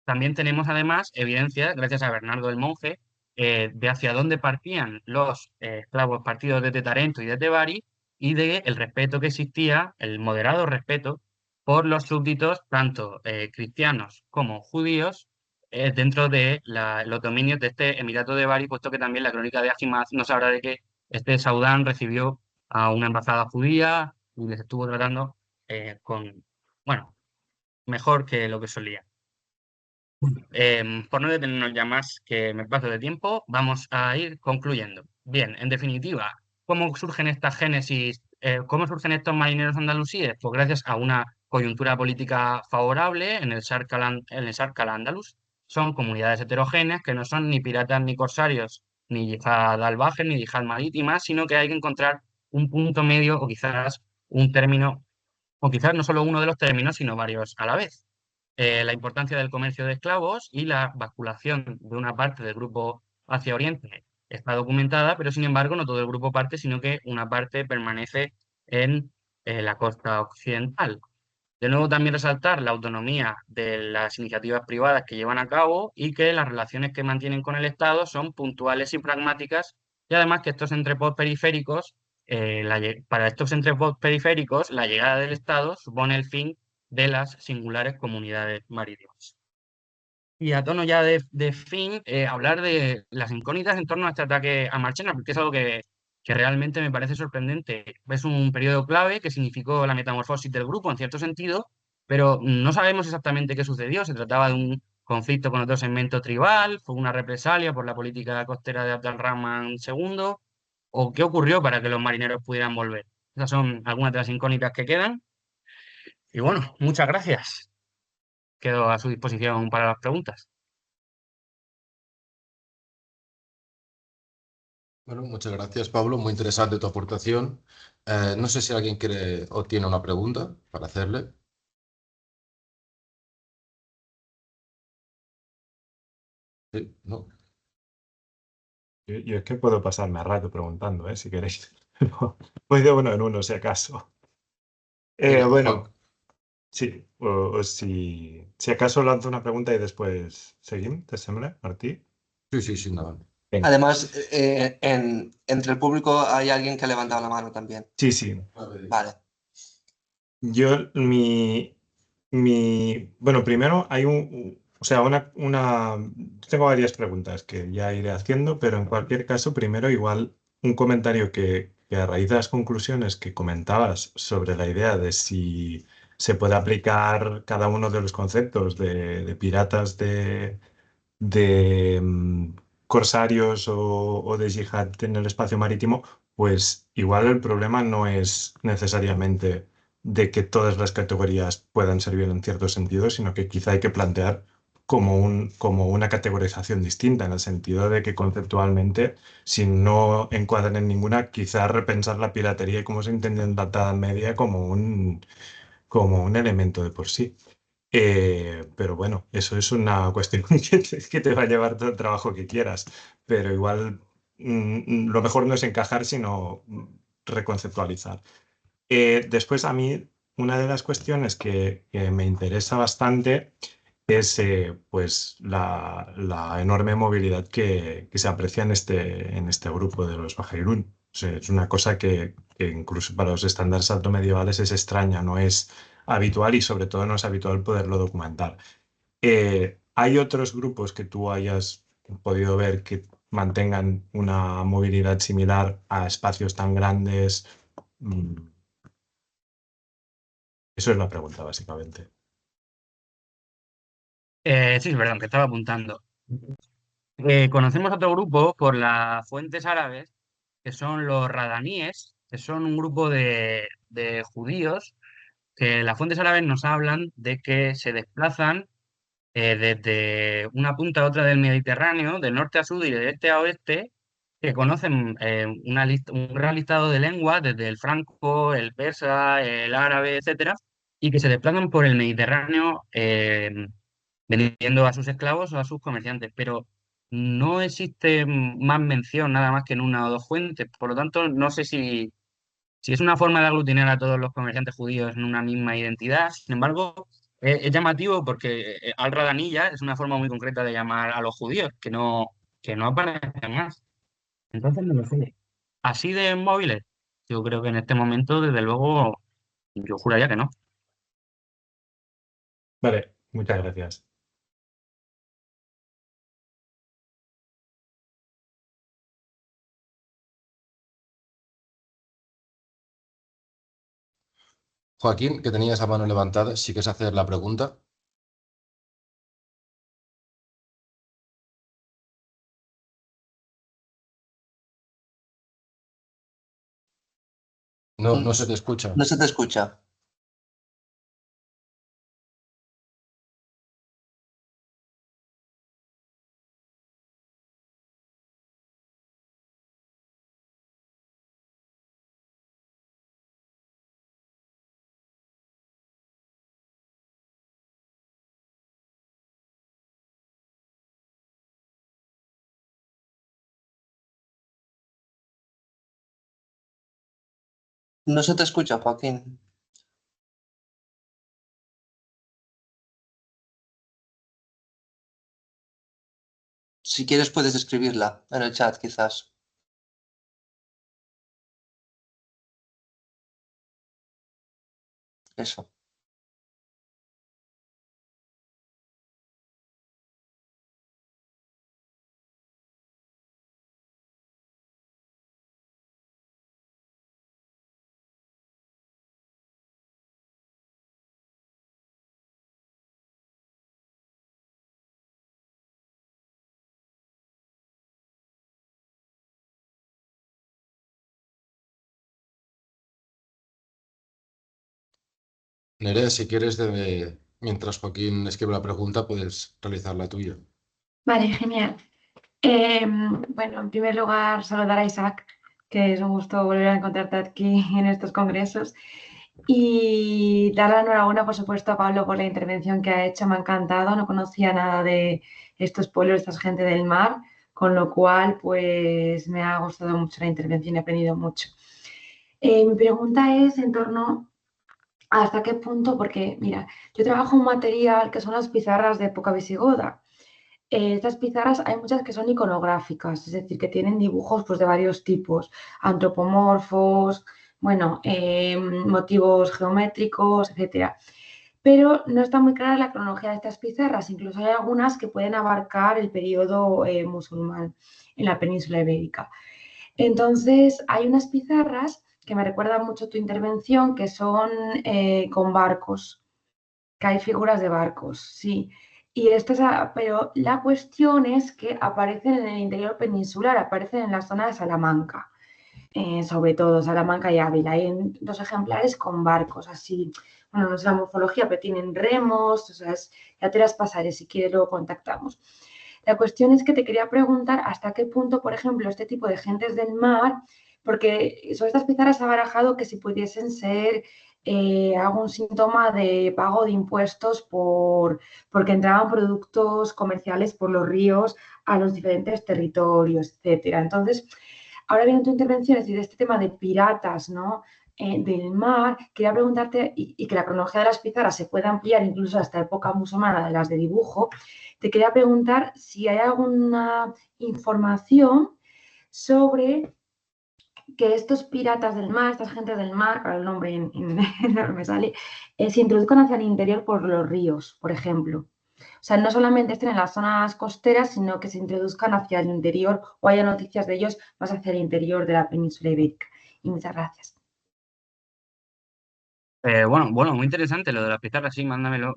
También tenemos además evidencia, gracias a Bernardo el Monje, de hacia dónde partían los esclavos partidos desde Tarento y desde Bari y de el respeto que existía, el moderado respeto por los súbditos, tanto cristianos como judíos, dentro de los dominios de este Emirato de Bari, puesto que también la crónica de Agimaz nos habla de que este Saudán recibió a una embajada judía y les estuvo tratando bueno, mejor que lo que solía. Por no detenernos ya más que me paso de tiempo, vamos a ir concluyendo. Bien, en definitiva, ¿cómo surgen estas génesis? ¿Cómo surgen estos marineros andalusíes? Pues gracias a una coyuntura política favorable en el Sharq al-Ándalus. Son comunidades heterogéneas que no son ni piratas ni corsarios, ni yihad salvaje, ni yihad marítima, sino que hay que encontrar un punto medio o quizás un término, o quizás no solo uno de los términos, sino varios a la vez. La importancia del comercio de esclavos y la basculación de una parte del grupo hacia Oriente está documentada, pero sin embargo no todo el grupo parte, sino que una parte permanece en la costa occidental. De nuevo, también resaltar la autonomía de las iniciativas privadas que llevan a cabo y que las relaciones que mantienen con el Estado son puntuales y pragmáticas, y además que estos entrepots periféricos, para estos entrepots periféricos, la llegada del Estado supone el fin de las singulares comunidades marítimas. Y a tono ya de fin, hablar de las incógnitas en torno a este ataque a Marchena, porque es algo que realmente me parece sorprendente. Es un periodo clave que significó la metamorfosis del grupo en cierto sentido, pero no sabemos exactamente qué sucedió. ¿Se trataba de un conflicto con otro segmento tribal? ¿Fue una represalia por la política costera de Abd al-Rahman II? ¿O qué ocurrió para que los marineros pudieran volver? Esas son algunas de las incógnitas que quedan. Y bueno, muchas gracias. Quedo a su disposición para las preguntas.
Bueno, muchas gracias, Pablo. Muy interesante tu aportación. No sé si alguien quiere o tiene una pregunta para hacerle. Sí, ¿no?
Yo es que puedo pasarme a rato preguntando, si queréis. Pues de bueno en uno, si acaso. Bueno,
Juan.
sí, o si acaso lanzo una pregunta y después seguimos, ¿te sembra, Martí?
Sí, sí, sí, nada.
Venga.
Además, entre el público hay alguien que ha levantado la mano también.
Sí, sí.
Vale.
Yo, bueno, primero hay o sea, tengo varias preguntas que ya iré haciendo, pero en cualquier caso, primero igual un comentario que a raíz de las conclusiones que comentabas sobre la idea de si se puede aplicar cada uno de los conceptos de piratas de corsarios o de yihad en el espacio marítimo, pues igual el problema no es necesariamente de que todas las categorías puedan servir en cierto sentido, sino que quizá hay que plantear como una categorización distinta, en el sentido de que conceptualmente, si no encuadran en ninguna, quizá repensar la piratería y cómo se entiende en la Edad Media como un elemento de por sí. Pero bueno, eso es una cuestión que te va a llevar todo el trabajo que quieras, pero igual lo mejor no es encajar, sino reconceptualizar. Después a mí, una de las cuestiones que me interesa bastante es pues la enorme movilidad que se aprecia en este grupo de los Bajairún. O sea, es una cosa que incluso para los estándares altomedievales es extraña, no es habitual y sobre todo no es habitual poderlo documentar. ¿Hay otros grupos que tú hayas podido ver que mantengan una movilidad similar a espacios tan grandes? Mm, Eso es la pregunta, básicamente.
Sí, perdón, que estaba apuntando. Conocemos otro grupo por las fuentes árabes, que son los radaníes, que son un grupo de judíos que las fuentes árabes nos hablan de que se desplazan desde una punta a otra del Mediterráneo, de norte a sur y de este a oeste, que conocen un gran listado de lenguas, desde el franco, el persa, el árabe, etcétera, y que se desplazan por el Mediterráneo vendiendo a sus esclavos o a sus comerciantes. Pero no existe más mención nada más que en una o dos fuentes. Por lo tanto, no sé si es una forma de aglutinar a todos los comerciantes judíos en una misma identidad. Sin embargo, es llamativo porque al-Radanilla es una forma muy concreta de llamar a los judíos, que no aparece más. Entonces no lo sé. Así de móviles, yo creo que en este momento, desde luego, yo juraría que no.
Vale, muchas gracias.
Joaquín, que tenías la mano levantada, si quieres hacer la pregunta. No,
Mm,
no se te escucha.
No se te escucha. No se te escucha, Joaquín. Si quieres puedes escribirla en el chat, quizás. Eso.
Nerea, si quieres, mientras Joaquín escribe la pregunta, puedes realizar la tuya.
Vale, genial. Bueno, en primer lugar, saludar a Isaac, que es un gusto volver a encontrarte aquí en estos congresos. Y dar la enhorabuena, por supuesto, a Pablo por la intervención que ha hecho. Me ha encantado. No conocía nada de estos pueblos, esta gente del mar, con lo cual, pues me ha gustado mucho la intervención y he aprendido mucho. Mi pregunta es en torno a hasta qué punto, porque mira, yo trabajo un material que son las pizarras de época visigoda. Estas pizarras hay muchas que son iconográficas, es decir, que tienen dibujos pues, de varios tipos, antropomorfos, bueno, motivos geométricos, etcétera. Pero no está muy clara la cronología de estas pizarras, incluso hay algunas que pueden abarcar el periodo musulmán en la península ibérica. Entonces, hay unas pizarras que me recuerdan mucho tu intervención, que son con barcos, que hay figuras de barcos, sí. Y pero la cuestión es que aparecen en el interior peninsular, aparecen en la zona de Salamanca, sobre todo Salamanca y Ávila. Hay dos ejemplares con barcos, así, bueno, no sé la morfología, pero tienen remos, o sea, ya te las pasaré, si quieres luego contactamos. La cuestión es que te quería preguntar hasta qué punto, por ejemplo, este tipo de gentes del mar, porque sobre estas pizarras se ha barajado que si pudiesen ser algún síntoma de pago de impuestos porque entraban productos comerciales por los ríos a los diferentes territorios, etcétera. Entonces, ahora viene tu intervención, es decir, este tema de piratas, ¿no? Del mar, quería preguntarte, y que la cronología de las pizarras se pueda ampliar incluso hasta época musulmana de las de dibujo, te quería preguntar si hay alguna información sobre que estos piratas del mar, estas gentes del mar, para el nombre no me sale, se introduzcan hacia el interior por los ríos, por ejemplo. O sea, no solamente estén en las zonas costeras, sino que se introduzcan hacia el interior o haya noticias de ellos más hacia el interior de la península ibérica. Y muchas gracias.
Bueno, muy interesante lo de las pizarras, sí, mándamelo.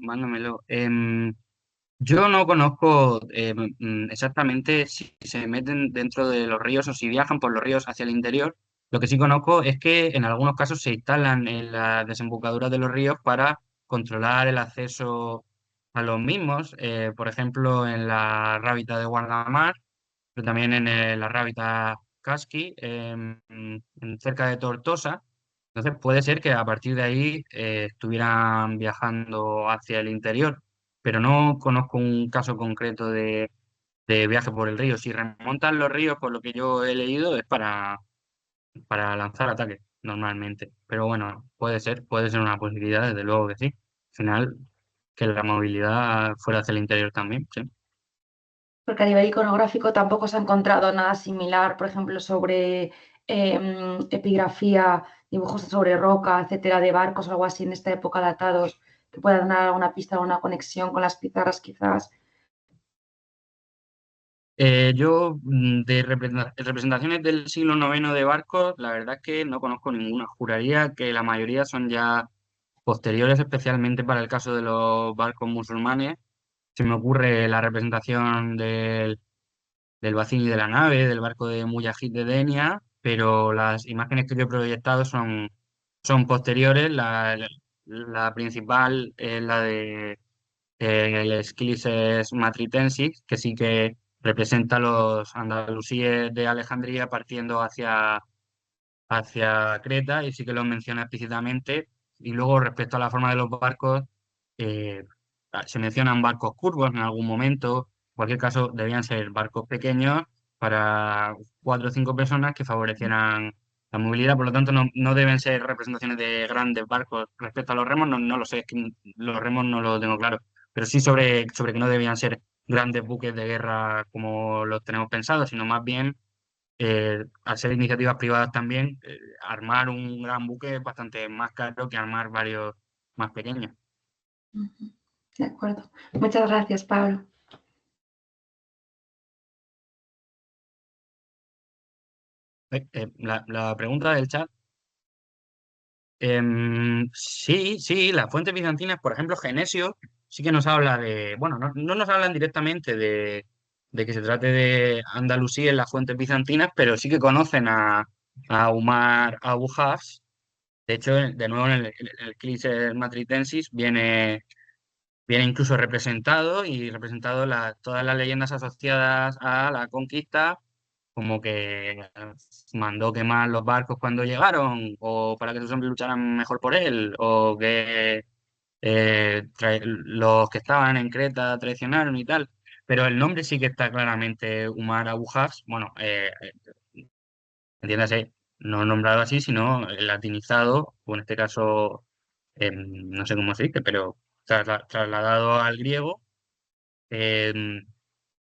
Yo no conozco exactamente si se meten dentro de los ríos o si viajan por los ríos hacia el interior. Lo que sí conozco es que en algunos casos se instalan en las desembocaduras de los ríos para controlar el acceso a los mismos, por ejemplo, en la Rábita de Guardamar, pero también en la Rábita Casqui, cerca de Tortosa. Entonces puede ser que a partir de ahí estuvieran viajando hacia el interior, pero no conozco un caso concreto de viaje por el río. Si remontan los ríos, por lo que yo he leído, es para lanzar ataques normalmente. Pero bueno, puede ser una posibilidad, desde luego que sí. Al final, que la movilidad fuera hacia el interior también, sí.
Porque a nivel iconográfico tampoco se ha encontrado nada similar, por ejemplo, sobre epigrafía, dibujos sobre roca, etcétera, de barcos o algo así en esta época datados, que puedan dar alguna pista, alguna conexión con las pizarras quizás.
Yo de representaciones del siglo IX de barcos, la verdad es que no conozco ninguna. Juraría que la mayoría son ya posteriores, especialmente para el caso de los barcos musulmanes. Se me ocurre la representación del Bacini de la nave, del barco de Mujahid de Denia, pero las imágenes que yo he proyectado son posteriores. La principal es la de el Schlises Matritensis, que sí que representa a los andalusíes de Alejandría partiendo hacia Creta y sí que lo menciona explícitamente. Y luego respecto a la forma de los barcos, eh, se mencionan barcos curvos en algún momento. En cualquier caso, debían ser barcos pequeños para 4 o 5 personas que favorecieran la movilidad. Por lo tanto, no deben ser representaciones de grandes barcos. Respecto a los remos, no lo sé, es que los remos no lo tengo claro. Pero sí sobre que no debían ser grandes buques de guerra como los tenemos pensados, sino más bien al ser iniciativas privadas también, armar un gran buque es bastante más caro que armar varios más pequeños.
Ujú. De acuerdo. Muchas gracias, Pablo.
La pregunta del chat. Sí, sí, las fuentes bizantinas, por ejemplo, Genesio, sí que nos habla bueno, no nos hablan directamente de que se trate de Andalusía en las fuentes bizantinas, pero sí que conocen a Umar Abu Hafs. De hecho, de nuevo en el Clice Matritensis viene incluso representado y representado todas las leyendas asociadas a la conquista, como que mandó quemar los barcos cuando llegaron, o para que sus hombres lucharan mejor por él, o que los que estaban en Creta traicionaron y tal. Pero el nombre sí que está claramente Umar Abu Hafs, bueno, entiéndase, no nombrado así, sino latinizado, o en este caso, no sé cómo se dice, pero trasladado al griego,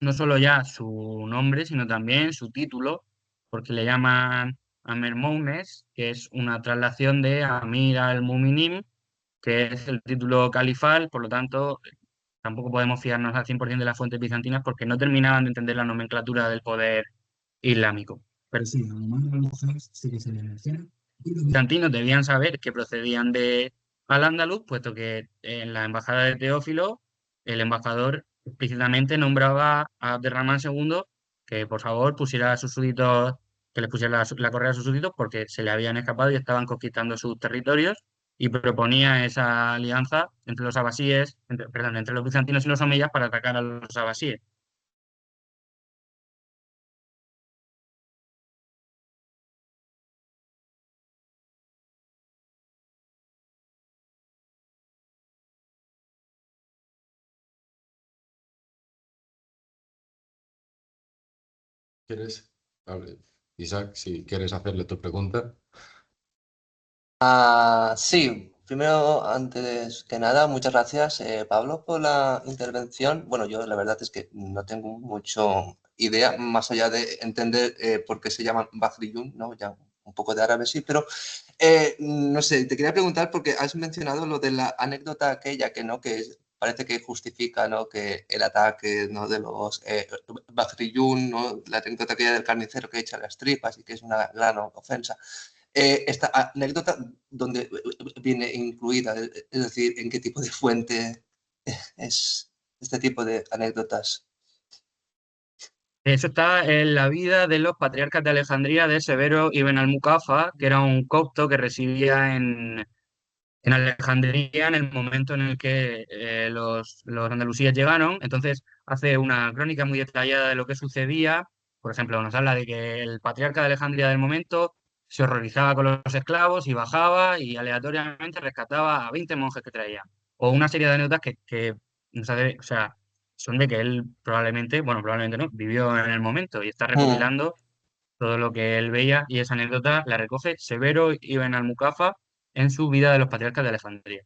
no solo ya su nombre, sino también su título, porque le llaman Amer Mounes, que es una traslación de Amir al-Mu'minin, que es el título califal. Por lo tanto, tampoco podemos fiarnos al 100% de las fuentes bizantinas porque no terminaban de entender la nomenclatura del poder islámico. Pero sí, sí que se le menciona. Y los bizantinos debían saber que procedían de Al-Ándalus, puesto que en la embajada de Teófilo, el embajador explícitamente nombraba a Abderramán II que por favor pusiera a sus súbditos, que les pusiera la correa a sus súbditos porque se le habían escapado y estaban conquistando sus territorios, y proponía esa alianza entre los abasíes, perdón, entre los bizantinos y los omeyas para atacar a los abasíes.
¿Quieres? Isaac, si quieres hacerle tu pregunta.
Sí, primero, antes que nada, muchas gracias, Pablo, por la intervención. Bueno, yo la verdad es que no tengo mucho idea, más allá de entender por qué se llaman Bahriyun, ¿no? Ya un poco de árabe sí, pero no sé, te quería preguntar porque has mencionado lo de la anécdota aquella que no, parece que justifica, ¿no? Que el ataque, ¿no? De los Bahriyun, ¿no? La anécdota aquella del carnicero que echa las tripas y que es una gran ofensa. Esta anécdota, ¿dónde viene incluida? Es decir, ¿en qué tipo de fuente es este tipo de anécdotas?
Eso está en la vida de los patriarcas de Alejandría de Severo Ibn al-Muqaffa, que era un copto que residía en Alejandría en el momento en el que los andalusíes llegaron. Entonces hace una crónica muy detallada de lo que sucedía. Por ejemplo, nos habla de que el patriarca de Alejandría del momento se horrorizaba con los esclavos y bajaba y aleatoriamente rescataba a 20 monjes que traía. O una serie de anécdotas que nos hace, o sea, son de que él probablemente, bueno, probablemente no, vivió en el momento y está
Mm.
recopilando todo lo que él veía, y esa anécdota la recoge Severo Ibn al-Muqaffa en su Vida de los Patriarcas de Alejandría.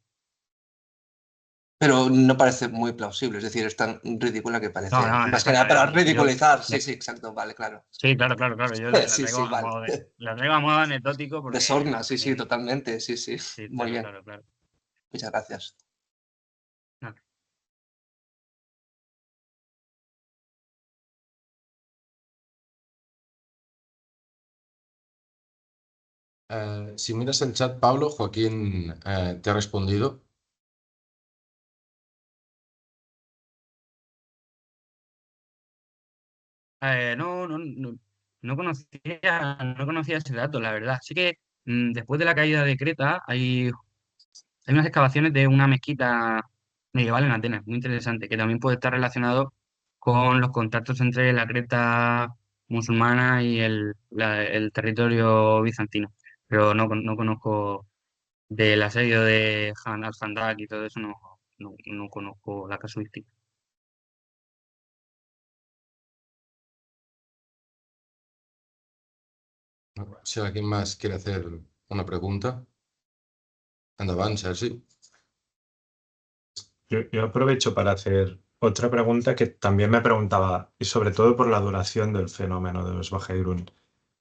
Pero no parece muy plausible, es decir, es tan ridícula que
No,
parece,
no,
más
esa
que nada para
yo,
ridiculizar. Sí, sí, exacto, vale, claro.
sí, claro, yo la
Sí,
traigo
sí,
a
vale.
modo la traigo a modo anecdótico
De
porque,
sorna, sí, sí, totalmente, sí, sí.
sí,
Muy bien,
claro.
muchas gracias.
No.
Si miras el chat, Pablo, Joaquín te ha respondido.
No conocía ese dato, la verdad. Sí que después de la caída de Creta hay unas excavaciones de una mezquita medieval en Atenas, muy interesante, que también puede estar relacionado con los contactos entre la Creta musulmana y el territorio bizantino. Pero no conozco del asedio de al-Fandak y todo eso, no conozco la casuística.
Si alguien más quiere hacer una pregunta, endavant, Sergi.
Yo aprovecho para hacer otra pregunta que también me preguntaba, y sobre todo por la duración del fenómeno de los Bajeirum,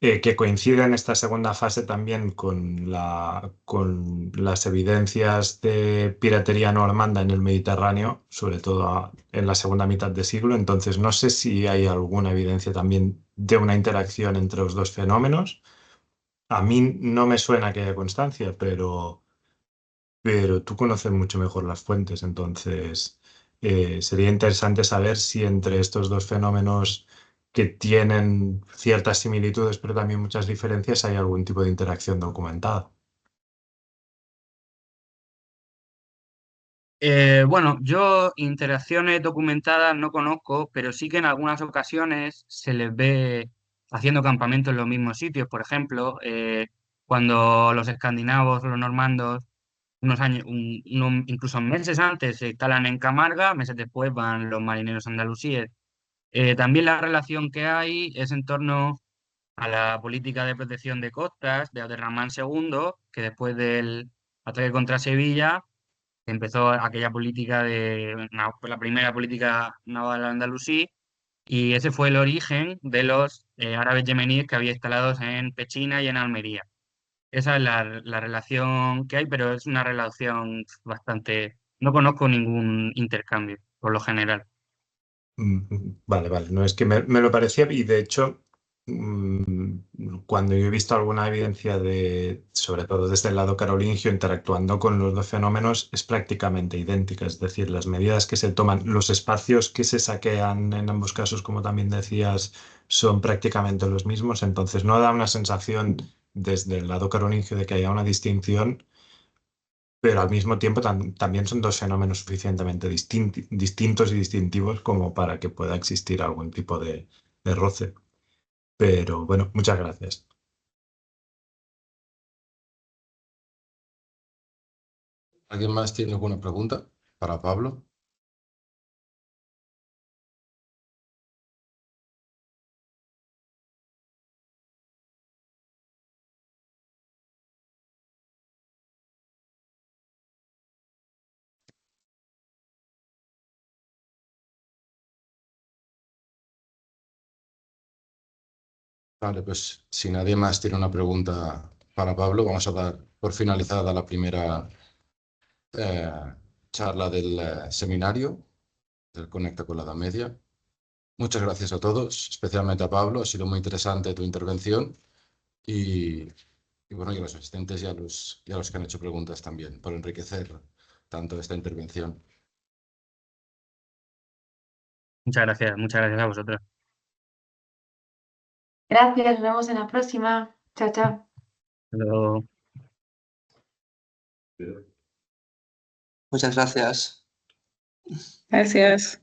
que coincide en esta segunda fase también con las evidencias de piratería normanda en el Mediterráneo, sobre todo en la segunda mitad de siglo. Entonces, no sé si hay alguna evidencia también de una interacción entre los dos fenómenos. A mí no me suena que haya constancia, pero tú conoces mucho mejor las fuentes, entonces sería interesante saber si entre estos dos fenómenos que tienen ciertas similitudes, pero también muchas diferencias, hay algún tipo de interacción documentada.
Bueno, yo interacciones documentadas no conozco, pero sí que en algunas ocasiones se les ve haciendo campamentos en los mismos sitios. Por ejemplo, cuando los escandinavos, los normandos, unos años, incluso meses antes se instalan en Camarga, meses después van los marineros andalusíes. También la relación que hay es en torno a la política de protección de costas de Abderramán II, que después del ataque contra Sevilla empezó aquella política la primera política naval andalusí, y ese fue el origen de los árabes yemeníes que había instalados en Pechina y en Almería. Esa es la relación que hay, pero es una relación bastante... No conozco ningún intercambio, por lo general.
Vale, vale. No es que me lo parecía y de hecho, cuando yo he visto alguna evidencia de, sobre todo desde el lado carolingio, interactuando con los dos fenómenos, es prácticamente idéntica. Es decir, las medidas que se toman, los espacios que se saquean en ambos casos, como también decías, son prácticamente los mismos. Entonces no da una sensación desde el lado carolingio de que haya una distinción, pero al mismo tiempo también son dos fenómenos suficientemente distintos y distintivos como para que pueda existir algún tipo de roce. Pero bueno, muchas gracias.
¿Alguien más tiene alguna pregunta para Pablo? Vale, pues si nadie más tiene una pregunta para Pablo, vamos a dar por finalizada la primera eh, charla del seminario del Conecta con la Edad Media. Muchas gracias a todos, especialmente a Pablo. Ha sido muy interesante tu intervención y, y bueno, y a los asistentes y a los que han hecho preguntas también, por enriquecer tanto esta intervención.
Muchas gracias a vosotros.
Gracias, nos vemos en la próxima. Chao, chao.
Hasta luego.
Muchas gracias.
Gracias.